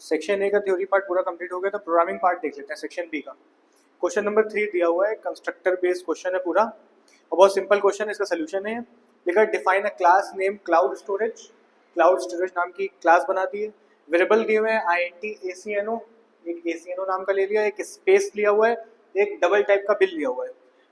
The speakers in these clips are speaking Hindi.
सेक्शन ए का थ्योरी पार्ट पूरा कंप्लीट हो गया, तो प्रोग्रामिंग पार्ट देख लेते हैं सेक्शन बी का। क्वेश्चन नंबर 3 दिया हुआ है, कंस्ट्रक्टर बेस्ड क्वेश्चन है पूरा और बहुत सिंपल क्वेश्चन है। इसका सोल्यूशन है लिखा define a class name cloud storage. Cloud storage नाम की क्लास बना दी है। वेरिएबल दिए हुए हैं INT ACNO, एक ACNO नाम का ले लिया, एक स्पेस लिया हुआ है, एक डबल टाइप का बिल लिया हुआ है,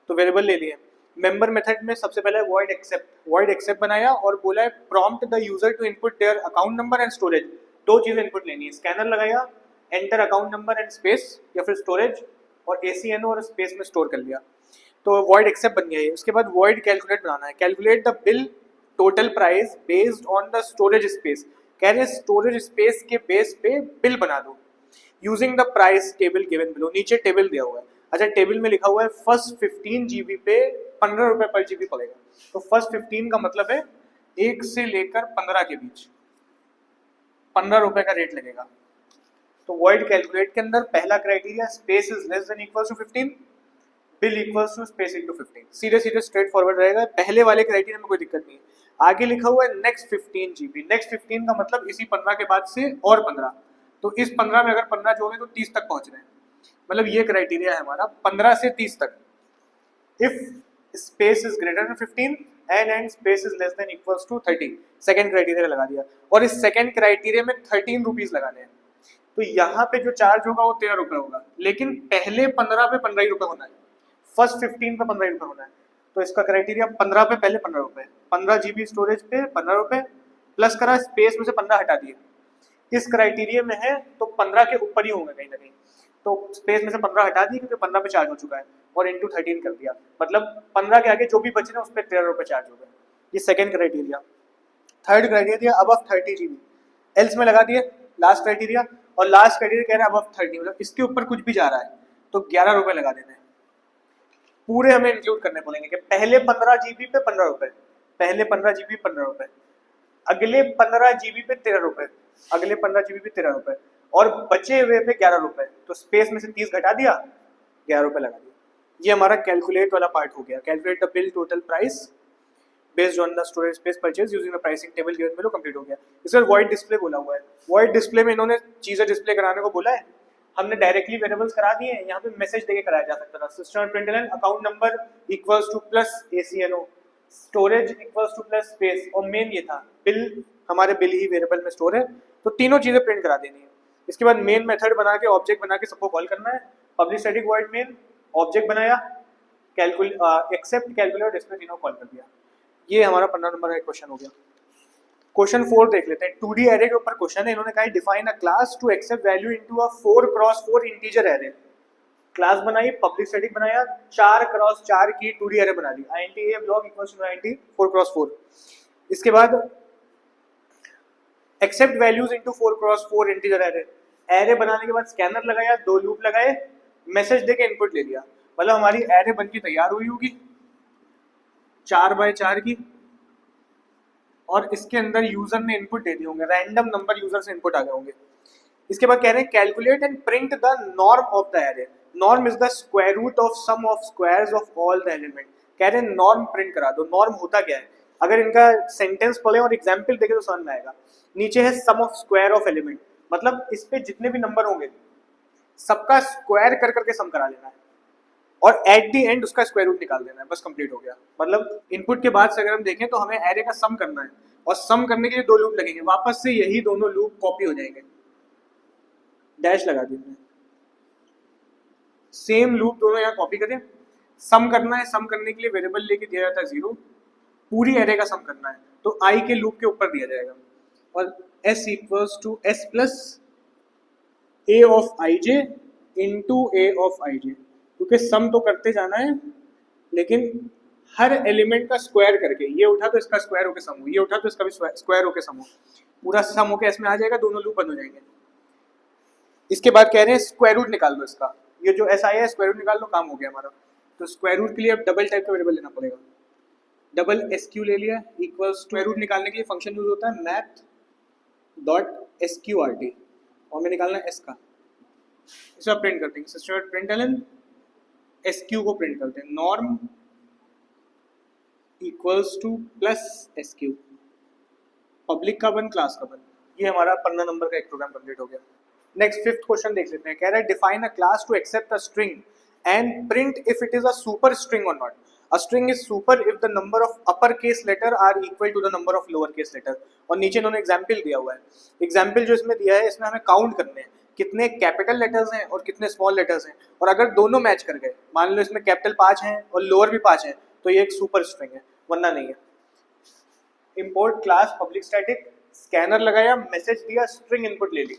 तो वेरिएबल ले लिए। मेंबर मेथड में सबसे पहले वॉइड एक्सेप्ट बनाया और बोला है prompt the user to input their account number and storage. दो चीजें इनपुट लेनी है, स्कैनर लगाया, enter account number and space या फिर स्टोरेज, और ACNO और स्पेस में स्टोर कर लिया, तो वॉइड एक्सेप्ट बन गया है। उसके बाद वॉइड कैलकुलेट बनाना है, calculate the bill total price based on the storage space. कह रहे स्टोरेज स्पेस के बेस पे बिल बना दो using the price table given below. नीचे टेबल दिया हुआ है। अच्छा, टेबल में लिखा हुआ है फर्स्ट 15 GB पे 15 रुपए पर GB पड़ेगा, तो फर्स्ट 15 का मतलब है 1 से लेकर 15 के बीच 15 रुपए का रेट लगेगा। तो वॉइड कैलकुलेट के अंदर पहला criteria space is less than equals to 15, bill equals to space into 15। सीधे सीधे स्ट्रेट फॉरवर्ड रहेगा, पहले वाले क्राइटेरिया में कोई दिक्कत नहीं है। आगे लिखा हुआ है नेक्स्ट 15 GB। नेक्स्ट 15 का मतलब इसी 15 के बाद से और 15, तो इस 15 में अगर 15 जोड़े तो 30 तक पहुंच रहे हैं। मतलब ये क्राइटेरिया है हमारा 15 से 30 तक। If space is greater than 15 and space is less than equals to 30, second criteria लगा दिया। और इस सेकंड क्राइटेरिया में 13 रुपीज लगाने हैं, तो यहाँ पे जो चार्ज होगा वो 13 रुपए होगा, लेकिन पहले 15 पे 15 ही रुपए होना है, फर्स्ट 15 पे 15 रुपए होना है। तो इसका क्राइटेरिया 15 पे पहले 15 रुपए, 15 GB स्टोरेज पे 15 रुपए, प्लस करा स्पेस में से 15 हटा दिए। इस क्राइटेरिया में है तो 15 के ऊपर ही होंगे कहीं ना कहीं, तो स्पेस में से 15 हटा दिए क्योंकि 15 पे चार्ज हो चुका है, और इंटू 13 कर दिया, मतलब 15 के आगे जो भी बचे ना उस पर 13 रुपए चार्ज हो गए। ये second criteria. Third criteria above 30 GB, else में लगा दिए लास्ट क्राइटेरिया, और लास्ट क्राइटेरिया कह रहा है अबव 30, मतलब इसके ऊपर कुछ भी जा रहा है तो 11 रुपए लगा देते हैं। पूरे हमें इंक्लूड करने पड़ेंगे कि पहले 15 GB पे 15 रुपए, पहले 15 GB 15 रुपए, अगले 15 GB पे 13 रुपए, अगले 15 GB पे 13 रुपए, और बचे हुए पे 11 रुपए, तो स्पेस में से 30 घटा दिया, 11 रुपए लगा दिया। ये हमारा कैलकुलेट वाला पार्ट हो गया। Calculate the bill total price based on the storage space purchase using the pricing table given below, complete हो गया। इसमें वॉइड डिस्प्ले बोला हुआ है। वॉइड डिस्प्ले में इन्होंने चीजें डिस्प्ले कराने को बोला है, हमने डायरेक्टली वेरिएबल्स करा दिए हैं, यहाँ पे मैसेज देके कराया जा सकता था। System println account number equals two plus ACNO, storage equals two plus space, और मेन ये था बिल, हमारे बिल ही वेरिएबल में स्टोर है, तो तीनों चीजें प्रिंट करा देनी है। इसके बाद मेन मेथड बना के ऑब्जेक्ट बना के सबको कॉल करना है। Public static void main, object बनाया, एक्सेप्ट कैलकुलेट डिस्प्ले, तीनों कॉल कर दिया। ये हमारा 15 नंबर का क्वेश्चन हो गया। क्वेश्चन 4 देख लेते हैं। 2D एरे के ऊपर क्वेश्चन है। इन्होंने कहा define a class to accept value into a 4x4 integer array. Class बनाई, पब्लिक स्टैटिक बनाया, 4x4 की 2D एरे बना दी। INT A block equals to INT 4x4। इसके बाद accept values into 4x4 integer array. Array बनाने के बाद स्कैनर लगाया, दो लूप लगाए, मैसेज देके इनपुट ले लिया, मतलब हमारी एरे बनके तैयार हुई होगी 4x4 की, और इसके अंदर यूजर ने इनपुट दे दिए होंगे, रैंडम नंबर यूजर से इनपुट आ गए होंगे। इसके बाद कह रहे हैं calculate and print the norm of the array. Norm is the square root of sum of squares of all the element. कह रहे हैं नॉर्म प्रिंट करा दो। नॉर्म होता क्या है, अगर इनका सेंटेंस पढ़े और एग्जाम्पल देखे तो समझ में आएगा। नीचे है सम ऑफ स्क्वायर ऑफ एलिमेंट, मतलब इस पे जितने भी नंबर होंगे सबका स्क्वायर कर करके सम करा लेना है, और एट दी एंड उसका स्क्वायर रूट निकाल देना है, बस कंप्लीट हो गया। मतलब इनपुट के बाद से अगर हम देखें तो हमें एरे का सम करना है, और सम करने के लिए दो लूप लगेंगे, वापस से यही दोनों लूप कॉपी हो जाएंगे, डैश लगा देंगे, सेम लूप दोनों यहाँ कॉपी करें। सम करना है, सम करने के लिए वेरिएबल लेके दिया जाता है 0, पूरी एरे का सम करना है तो I के लूप के ऊपर दिया जाएगा, और S equals to S plus A of IJ into A of IJ, क्योंकि सम तो करते जाना है लेकिन हर एलिमेंट का स्क्वायर करके, ये उठा तो इसका स्क्वायर होके सम हो, ये उठा तो इसका भी स्क्वायर होके सम हो, पूरा सम होके इसमें आ जाएगा, दोनों लूप बंद हो जाएंगे। इसके बाद कह रहे हैं स्क्वायर रूट निकाल दो इसका, ये जो S आया है स्क्वायर रूट निकाल दो, काम हो गया हमारा। तो स्क्वायर रूट के लिए अब डबल टाइप का वेरिएबल लेना पड़ेगा, डबल SQ ले लिया, इक्वल स्क्वायर रूट निकालने के लिए फंक्शन यूज होता है मैथ डॉट SQRT, और मैं निकालना है S का, इसे आप प्रिंट करते हैं सिस्टम प्रिंटलन SQ को प्रिंट करते हैं, norm equals two plus SQ, public का 1 क्लास का 1। ये हमारा 15 नंबर का एक प्रोग्राम कंप्लीट हो गया। नेक्स्ट फिफ्थ क्वेश्चन देख लेते हैं, कह रहा है define a class to accept a string and print if it is a super string और not. A string is super if the number of upper case letter are equal to the number of lower case letter. और नीचे इन्होंने एग्जाम्पल दिया हुआ है. एग्जाम्पल जो इसमें दिया है इसमें हमें काउंट करने हैं कितने कैपिटल लेटर्स हैं और कितने स्मॉल लेटर्स हैं, और अगर दोनों मैच कर गए, मान लो इसमें कैपिटल 5 हैं और लोअर भी 5 हैं, तो ये एक सुपर स्ट्रिंग है, वरना नहीं है. Import class public static, scanner लगाया, मैसेज दिया, स्ट्रिंग इनपुट ले ली,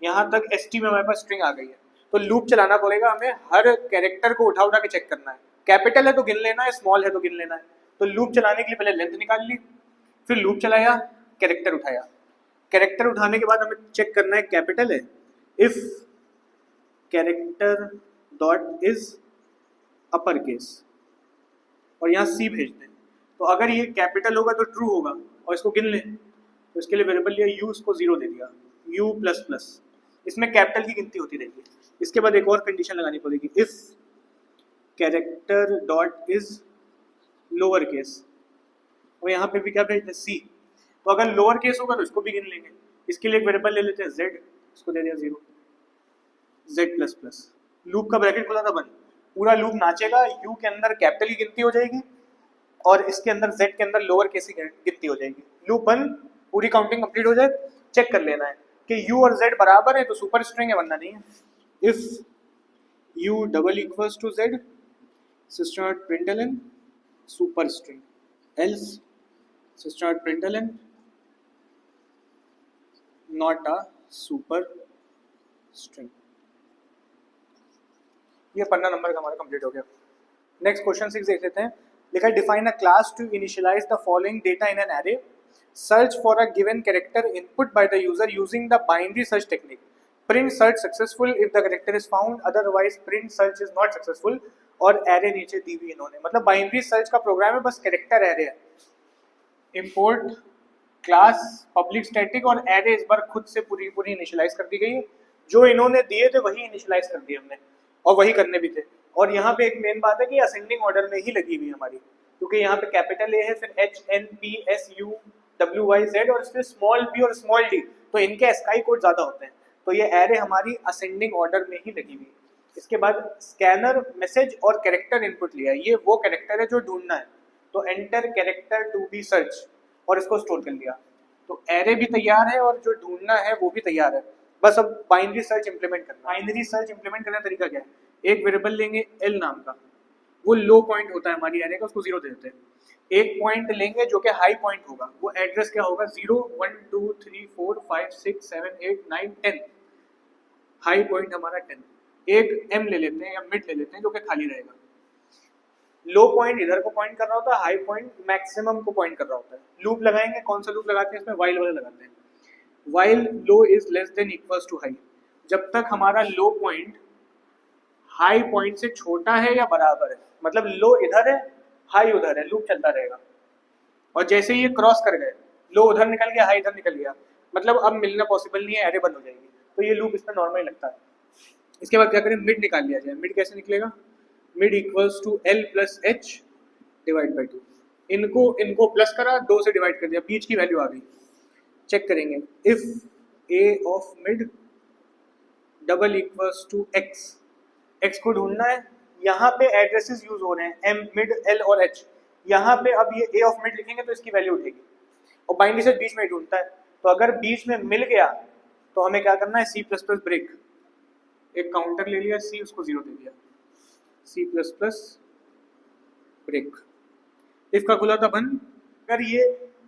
यहाँ तक st में हमारे पास स्ट्रिंग आ गई है. तो लूप चलाना पड़ेगा हमें, हर कैरेक्टर को उठा उठा के चेक करना है, कैपिटल है तो गिन लेना है, स्मॉल है तो गिन लेना है. तो लूप चलाने के लिए पहले लेंथ निकाल ली, फिर लूप चलाया, कैरेक्टर उठाया, कैरेक्टर उठाने के बाद हमें चेक करना है कैपिटल है, if character dot is upper case, और यहाँ सी भेज दें. तो अगर ये कैपिटल होगा तो ट्रू होगा, और इसको गिन लें, तो इसके लिए वेरिएबल लिया यू, उसको 0 दे दिया, u प्लस प्लस, इसमें कैपिटल की गिनती होती रहेगी. इसके बाद एक और कंडीशन लगानी पड़ेगी, if character dot is lower case, और यहाँ पे भी क्या भेजते हैं सी. तो अगर लोअर केस होगा तो इसको भी गिन लेंगे. इसके लिए एक वेरिएबल ले लेते हैं z, इसको दे दिया 0, z प्लस प्लस, लूप का ब्रैकेट खुला था बंद, पूरा लूप नाचेगा, u के अंदर कैपिटल की गिनती हो जाएगी और इसके अंदर z के अंदर लोअर केस की गिनती हो जाएगी. लूप बंद, पूरी काउंटिंग कंप्लीट हो जाए, चेक कर लेना है कि u और z बराबर है तो सुपर स्ट्रिंग है, वरना नहीं है. If u double equals to z system dot println super string, else system dot println not a super string. ये पन्ना नंबर का हमारा कंप्लीट हो गया. नेक्स्ट क्वेश्चन 6 देख लेते हैं. लिखा है define a class to initialize the following data in an array, search for a given character input by the user using the binary search technique, print search successful if the character is found, otherwise print search is not successful, और एरे नीचे दी हुई इन्होंने. मतलब बाइनरी सर्च का प्रोग्राम है, बस कैरेक्टर एरे है. इंपोर्ट क्लास पब्लिक स्टैटिक, और एरे इस बार खुद से पूरी पूरी इनिशियलाइज कर दी गई है. जो इन्होंने दिए थे वही इनिशियलाइज कर दिए हमने, और वही करने भी थे. और यहाँ पे एक मेन बात है कि असेंडिंग ऑर्डर में ही लगी हुई हमारी, क्योंकि यहाँ पे कैपिटल ए है, फिर H N P S U W Y Z, और फिर स्मॉल बी और स्मॉल डी, तो इनके एस्काई कोड ज्यादा होते हैं. तो ये एरे हमारी असेंडिंग ऑर्डर में ही लगी हुई है. इसके बाद स्कैनर, मैसेज और कैरेक्टर इनपुट लिया. ये वो कैरेक्टर है जो ढूंढना है, तो enter character to be search, और इसको स्टोर कर लिया. तो एरे भी तैयार है और जो ढूंढना है वो भी तैयार है, बस अब बाइनरी सर्च इंप्लीमेंट करना. बाइनरी सर्च इंप्लीमेंट करने का तरीका क्या है, एक वेरिएबल लेंगे एल नाम का, वो लो पॉइंट होता है हमारी एरे का, उसको 0 दे देते हैं. एक पॉइंट लेंगे जो कि हाई पॉइंट होगा, वो एड्रेस क्या होगा 0 1 2 3 4 5 6 7 8 9 10, हाई पॉइंट हमारा 10. एक एम ले लेते हैं या मिड ले लेते हैं जो कि खाली रहेगा. लो पॉइंट इधर को पॉइंट कर रहा होता है, हाई पॉइंट मैक्सिमम को पॉइंट कर रहा होता है. लूप लगाएंगे, कौन सा लूप लगाते हैं इसमें, वाइल वाला लगाते हैं. While low is less than equals to high, जब तक हमारा लो पॉइंट हाई पॉइंट से छोटा है या बराबर है, मतलब लो इधर है हाई उधर है, लूप चलता रहेगा. और जैसे ही ये क्रॉस कर गए, लो उधर निकल गया हाई इधर निकल गया, मतलब अब मिलना पॉसिबल नहीं है, एरे बंद हो जाएगी. तो ये लूप इसमें नॉर्मली लगता है. इसके बाद क्या करें, मिड निकाल लिया जाए. मिड कैसे निकलेगा, mid equals to L plus H divide by 2. इनको प्लस करा, 2 से डिवाइड कर दिया, बीच की वैल्यू आ गई. चेक करेंगे, if A of mid double equals to X, X को ढूंढना है. यहाँ पे एड्रेसेस यूज हो रहे हैं एम मिड एल और एच, यहाँ पे अब ये ए ऑफ मिड लिखेंगे तो इसकी वैल्यू उठेगी, और बाइनरी से बीच में ही ढूंढता है. तो अगर बीच में मिल गया तो हमें क्या करना है, सी प्लस प्लस ब्रेक, एक काउंटर ले लिया सी, उसको 0 दे दिया, C plus plus break. If का खुला था बंद, अगर ये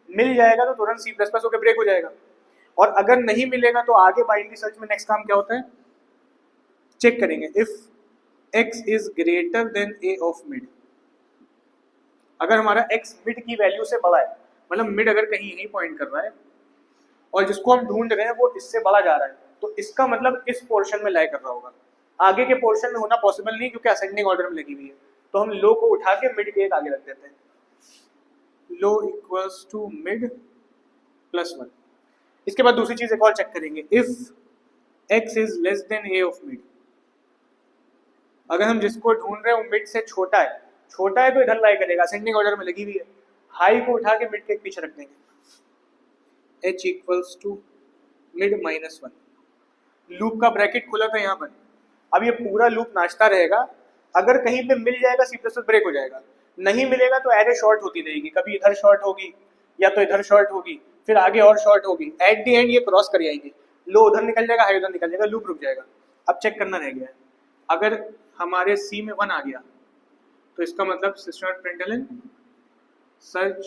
मिल जाएगा तो तुरंत सी प्लस प्लस होकर ब्रेक हो जाएगा, और अगर नहीं मिलेगा तो आगे बाइनरी सर्च में नेक्स्ट काम क्या होता है, चेक करेंगे if x is greater then a of mid. अगर हमारा x मिड की वैल्यू से बड़ा है, मतलब मिड अगर कहीं यहीं पॉइंट कर रहा है और जिसको हम ढूंढ रहे हैं वो इससे बड़ा जा रहा है, तो इसका मतलब इस पोर्शन में लाई कर रहा होगा, आगे के पोर्शन में होना पॉसिबल नहीं क्योंकि असेंडिंग ऑर्डर में लगी हुई है. तो हम लो को उठा के मिड के एक आगे रख देते हैं, लो इक्वल्स टू मिड प्लस 1. इसके बाद दूसरी चीज एक और चेक करेंगे, if x is less then a of mid. अगर हम जिसको ढूंढ रहे हैं वो मिड से छोटा है तो इधर लाई करेगा, असेंडिंग ऑर्डर में लगी हुई है. हाई को उठा के मिड के पीछे रख देंगे, h equals to mid minus 1. Loop का ब्रैकेट खुला था यहाँ पर, अब ये पूरा लूप नाचता रहेगा, अगर कहीं पे मिल जाएगा सी प्लस ब्रेक हो जाएगा, नहीं मिलेगा तो एरे शॉर्ट होती रहेगी, कभी इधर शॉर्ट होगी या तो इधर शॉर्ट होगी, फिर आगे और शॉर्ट होगी, एट द एंड ये क्रॉस कर जाएंगे, लो उधर निकल जाएगा, हाई उधर निकल जाएगा, लूप रुक जाएगा। अब चेक करना रह गया है, अगर हमारे सी में 1 आ गया तो इसका मतलब system dot println search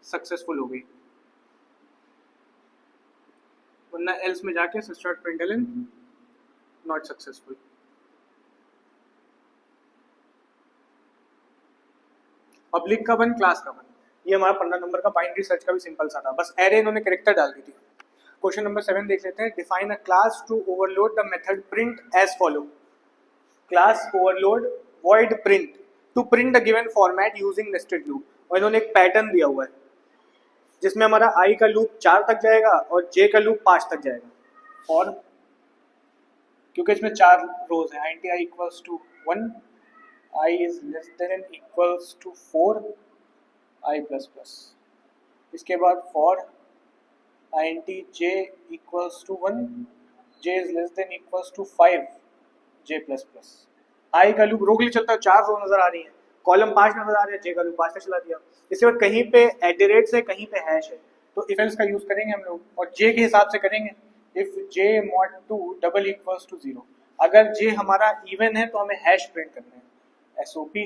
successful हो गई, वरना एल्स में जाके system dot println not successful. Public का 1 क्लास का 1, ये हमारा 15 नंबर का बाइनरी सर्च का भी सिंपल सा था, बस एरे इन्होंने कैरेक्टर डाल दी थी। क्वेश्चन नंबर 7 देख लेते हैं। Define a class to overload the method print as follow. Class overload void print to print the given format using nested loop, और इन्होंने एक पैटर्न दिया हुआ है जिसमें हमारा i का लूप 4 तक जाएगा और j का लूप 5 तक जाएगा, और क्योंकि इसमें 4 रोज है, int i equals to 1, i is less than equals to 4 i plus plus, इसके बाद for int j equals to 1, j is less than equals to 5 j plus plus। आई का लूप रो के लिए चलता है, 4 रो नजर आ रही है, कॉलम 5 नजर आ रहा है, जे का लूप 5 तक चला दिया। इसके बाद कहीं पे एट से कहीं पे हैश है, तो इफ एल्स का यूज करेंगे हम लोग, और जे के हिसाब से करेंगे, if J mod 2 double equals to 0, अगर जे हमारा इवन है तो हमें हैश प्रिंट करना है, SOP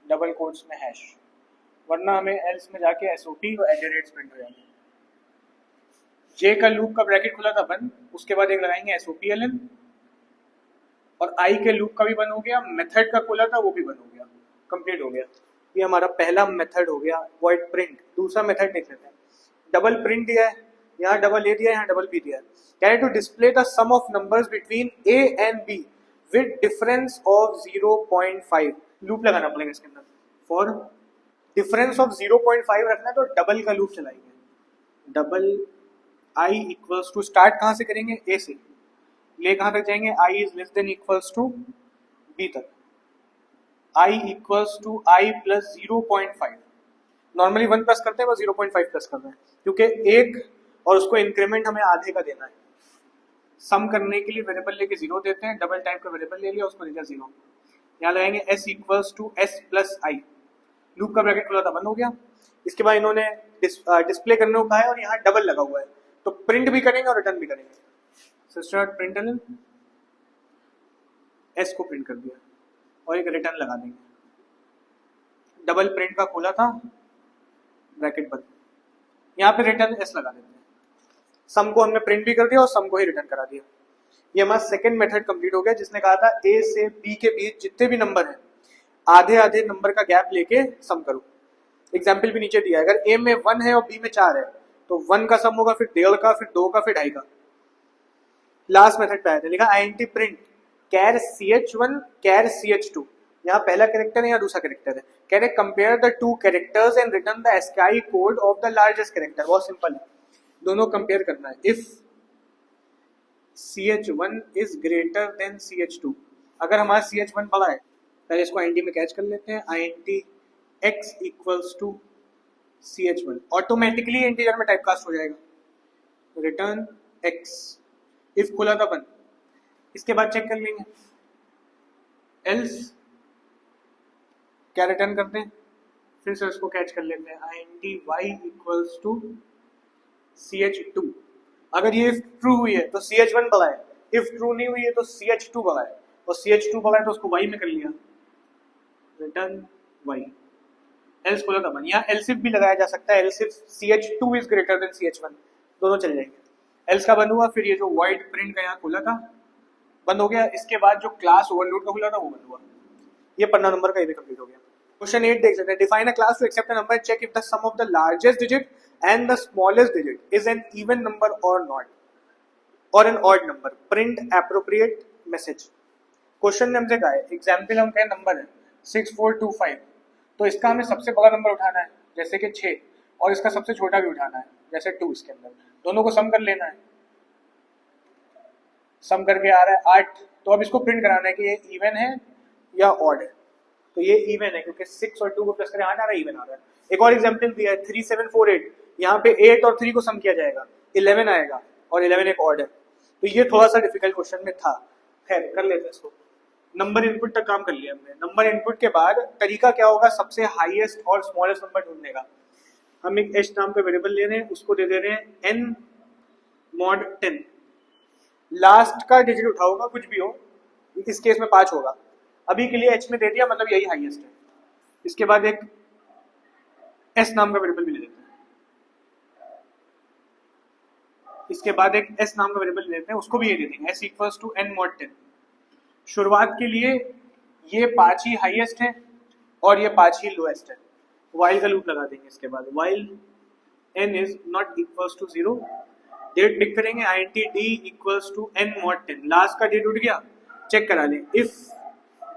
डबल कोट्स में हैश, वरना हमें एल्स में जाके SOP और एट प्रिंट हो जाएंगे। जे का लूप का ब्रैकेट खुला था बंद, उसके बाद एक लगाएंगे SOPLN, और आई के लूप का भी बंद हो गया, मेथड का खोला था वो भी बंद हो गया, कंप्लीट हो गया। ये हमारा पहला मेथड हो गया वॉइड प्रिंट। दूसरा मेथड देख लेते हैं। डबल प्रिंट दिया है, यहाँ डबल ए दिया है, यहाँ डबल बी दिया है। Can to display the sum of numbers between A and B with difference of 0.5, loop लगाना पड़ेगा इसके अंदर। फॉर डिफरेंस ऑफ 0.5 रखना है तो डबल का लूप चलाएंगे, double I equals to, start कहाँ से करेंगे, ए से, ले कहाँ तक जाएंगे, i is less than equals to b तक, i equals to i plus 0.5। Normally 1 plus करते हैं, बस 0.5 प्लस कर रहे हैं क्योंकि एक और उसको इंक्रीमेंट हमें आधे का देना है। सम करने के लिए वेरिएबल लेके 0 देते हैं, डबल टाइप का वेरिएबल ले लिया, उसको दिया 0। यहाँ लगाएंगे s equals to s plus i, loop का ब्रैकेट खुला था बंद हो गया। इसके बाद इन्होंने डिस्प्ले करने को कहा है और यहाँ डबल लगा हुआ है, तो प्रिंट भी करेंगे और रिटर्न भी करेंगे। सिस्टम डॉट प्रिंटलन एस को प्रिंट कर दिया और एक रिटर्न लगा देंगे, डबल प्रिंट का खोला था ब्रैकेट बंद, यहाँ पे रिटर्न एस लगा देते हैं। सम को हमने प्रिंट भी कर दिया और सम को ही रिटर्न करा दिया। ये हमारा सेकंड मेथड कंप्लीट हो गया, जिसने कहा था ए से बी के बीच जितने भी नंबर हैं आधे आधे नंबर का गैप लेके सम करो। एग्जाम्पल भी नीचे दिया है, अगर ए में 1 है और बी में 4 है तो 1 का सम होगा, फिर 1.5 का, फिर 2 का, फिर 2.5 का। लास्ट मेथड पे आया था, लिखा int प्रिंट कैर ch1 कैर ch2, यहाँ पहला कैरेक्टर है, यहाँ दूसरा कैरेक्टर है। कह रहे compare the 2 characters and return the ASCII code of the largest character. बहुत सिंपल है, दोनों कंपेयर करना है। If ch1 is greater then ch2, अगर हमारा ch1 बड़ा है, पहले इसको int में कैच कर लेते हैं, int x equals to ch1, automatically integer में टाइपकास्ट हो जाएगा, रिटर्न x। इफ खुला था बंद, इसके बाद चेक कर लेंगे, एल्स क्या रिटर्न करते हैं, फिर से उसको कैच कर लेते हैं, int y equals to ch2। अगर ये ट्रू हुई है तो ch1 बड़ा है, इफ ट्रू नहीं हुई है तो ch2 बड़ा है, और ch2 बड़ा है तो उसको y में कर लिया, रिटर्न y। एल्स खोला था बंद, यहाँ एल्स इफ भी लगाया जा सकता है, else if ch2 is greater then ch1, दोनों चल जाएंगे। एल्स का बंद हुआ, फिर ये जो वाइड प्रिंट का यहाँ खुला था बंद हो गया। इसके बाद जो क्लास ओवरलोड का खुला था वो बंद हुआ। ये 15 नंबर का ये भी कंप्लीट हो गया। क्वेश्चन 8 देख लेते हैं। Define a class to accept a number, check if the sum of the largest digit and the smallest digit is an even number और नॉट, और an odd number, print appropriate message. Question ने हमसे कहा है, एग्जाम्पल हम कहें नंबर है 6425, तो इसका हमें सबसे बड़ा नंबर उठाना है जैसे कि 6, और इसका सबसे छोटा भी उठाना है जैसे 2, इसके अंदर दोनों को सम कर लेना है। सम करके आ रहा है 8, तो अब इसको प्रिंट कराना है कि ये इवन है या ऑड है, तो ये इवन है क्योंकि 6 और 2 को प्लस करें 8 आ रहा है, इवन आ रहा है। एक और एग्जांपल दिया है 3748, यहाँ पे 8 और 3 को सम किया जाएगा, 11 आएगा और 11 एक ऑड है। तो ये थोड़ा सा डिफिकल्ट क्वेश्चन में था, खैर कर लेते हैं इसको। नंबर इनपुट तक काम कर लिया हमने। नंबर इनपुट के बाद तरीका क्या होगा, सबसे हाईएस्ट और स्मॉलेस्ट नंबर ढूंढने का। हम एक h नाम का वेरिएबल ले रहे हैं, उसको दे दे रहे हैं n mod 10। लास्ट का डिजिट उठाओगा कुछ भी हो, इस केस में 5 होगा। अभी के लिए h में दे दिया, मतलब यही हाईएस्ट है। इसके बाद एक s नाम का वेरिएबल भी ले देते हैं। इसके बाद एक s नाम का वेरिएबल ले लेते हैं, उसको भी ये दे देंगे, s equals to n mod 10। शुरुआत के लिए ये 5 ही हाईएस्ट है और ये 5 ही लोएस्ट है। वाइल का लूप लगा देंगे। इसके बाद while n is not equals to 0, डेट पिक करेंगे int d equals to n mod 10। Last का डेट उठ गया, चेक करा लें। If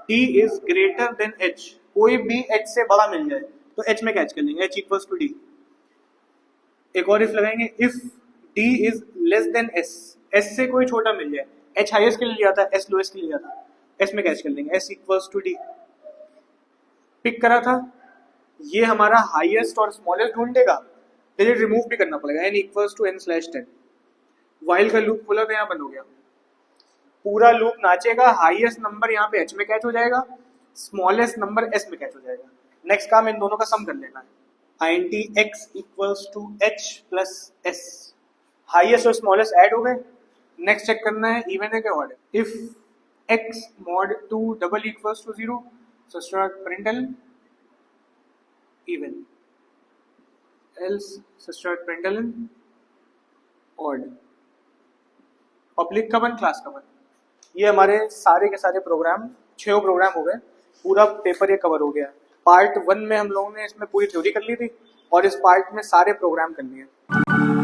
d is greater than h, कोई भी h से बड़ा मिल जाए तो h में कैच कर लेंगे, h इक्वल्स टू d। एक और इफ लगाएंगे, if d is less then s, s से कोई छोटा मिल जाए, h हाईएस्ट के लिए लिया था, s लोएस्ट के लिए लिया था, s में कैच कर लेंगे, s equals to d। Pick करा था, ये हमारा हाईएस्ट और स्मॉलेस्ट ढूंढ देगा, फिर रिमूव भी करना पड़ेगा, n equals to n/10। While का लूप खोला तो यहाँ बंद हो गया। पूरा लूप नाचेगा, हाईएस्ट नंबर यहाँ पे h में कैच हो जाएगा, स्मॉलेस्ट नंबर s में कैच हो जाएगा। नेक्स्ट काम इन दोनों का सम कर लेना है। int x equals to h plus s, highest और स्मॉलेस्ट ऐड हो गए। नेक्स्ट चेक करना है इवन है क्या ऑड है। If x mod 2 double equals to 0, so start println even, else so start println odd। Public का वन, क्लास का वन। ये हमारे सारे के सारे प्रोग्राम, 6 प्रोग्राम हो गए, पूरा पेपर ये कवर हो गया। पार्ट 1 में हम लोगों ने इसमें पूरी थ्योरी कर ली थी और इस पार्ट में सारे प्रोग्राम कर लिए।